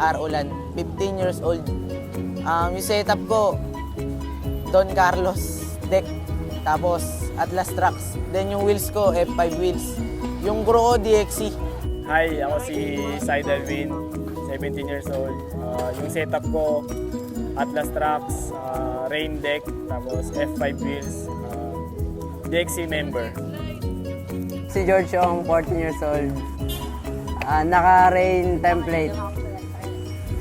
R. Ulan, 15 years old. Yung setup ko, Don Carlos deck, tapos Atlas Trucks. Then yung wheels ko, F5 wheels. Yung crew ko, DXC. Hi, ako si Cy Delvin, 17 years old. Yung setup ko, Atlas Trucks, Rain deck, tapos F5 wheels, DXC member. Si George Ong, 14 years old. Naka-rain template.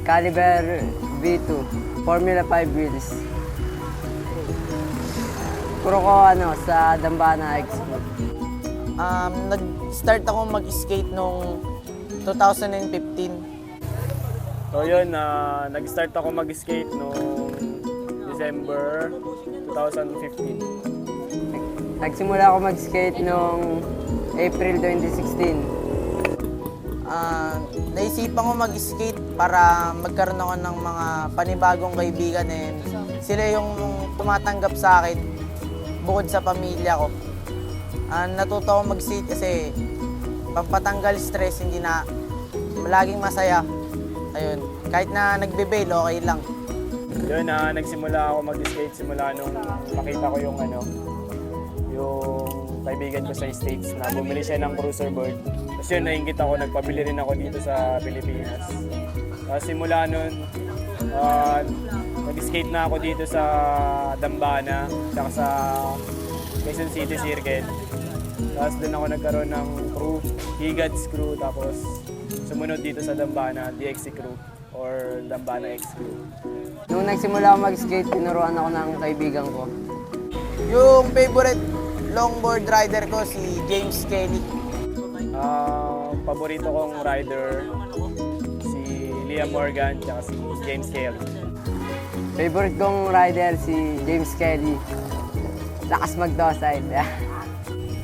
Caliber V2. Formula 5 wheels. Puro ko sa Dambana Expo. Nag-start ako mag-skate noong 2015. So yun, nag-start ako mag-skate noong December 2015. Nagsimula ako mag-skate noong April 2016. Naisipan ko mag-skate para magkaroon ako ng mga panibagong kaibigan and sila yung tumatanggap sa akin bukod sa pamilya ko. Natuto ako mag-skate kasi pampatanggal stress, hindi na laging masaya. Ayun, kahit na nagbe-bail, okay lang. Yun, nagsimula ako mag-skate simula nung nakita ko yung kaibigan ko sa States na bumili siya ng cruiser board. Tapos yun, nainggit ako, nagpabili rin ako dito sa Pilipinas. Simula nun, nag-skate na ako dito sa Dambana, saka sa Quezon City Circle. Tapos doon ako nagkaroon ng crew, Higads crew, tapos sumunod dito sa Dambana, DXC crew or Dambana X crew. Nung nagsimula ako mag-skate, tinuruan ako ng kaibigan ko. Yung favorite longboard rider ko, si James Kelly. Paborito kong rider, si Liam Morgan, tsaka si James Kelly. Favorite kong rider, si James Kelly. Lakas mag-downsize.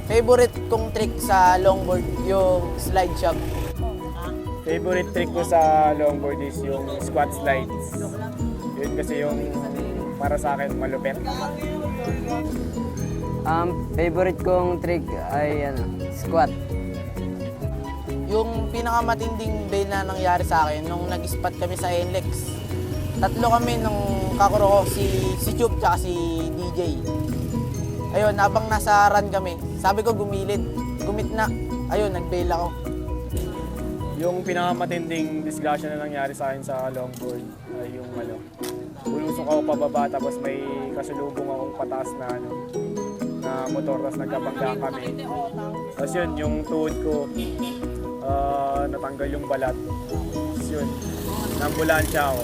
Favorite kong trick sa longboard, yung slide shot. Favorite trick ko sa longboard is yung squat slides. Yun kasi yung para sa akin malupit. Favorite kong trick ay squat. Yung pinakamatinding bail na nangyari sa akin nung nag-spot kami sa NLEX. Tatlo kami nung kakuro ko, si Chup tsaka si DJ. Ayun, habang nasa run kami, sabi ko gumilid. Gumit na. Ayun, nag-bail ako. Yung pinakamatinding disgrasya na nangyari sa akin sa longboard ay yung bulusok ako pababa tapos may kasulubong akong pataas na na motor tapos nagkabangga kami. Tapos yun, yung tuhod ko natanggal yung balat. Tapos yun, nambulansya ako.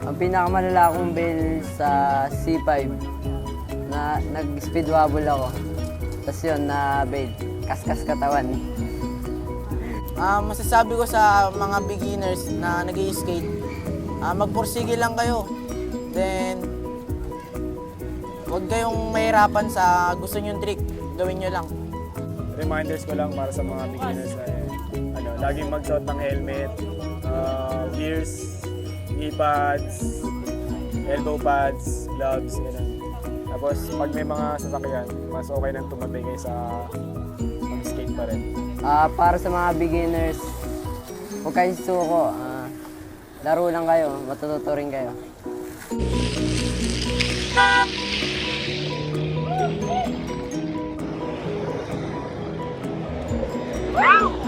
Ang pinakamalala kong bail sa C5 na nag-speed wobble ako. Tapos yun, na bail. Kaskas katawan. Masasabi ko sa mga beginners na nag-i-skate, magpursige lang kayo. Then, huwag kayong mahirapan sa gusto nyong trick. Gawin nyo lang. Reminders ko lang para sa mga beginners na laging magsuot ng helmet, gears, knee pads, elbow pads, gloves, gano'n. Tapos pag may mga sasakyan, mas okay nang tumabi kaysa mag-skate pa rin. Para sa mga beginners, huwag kayong suko. Laro lang kayo, matututo rin kayo. Wow!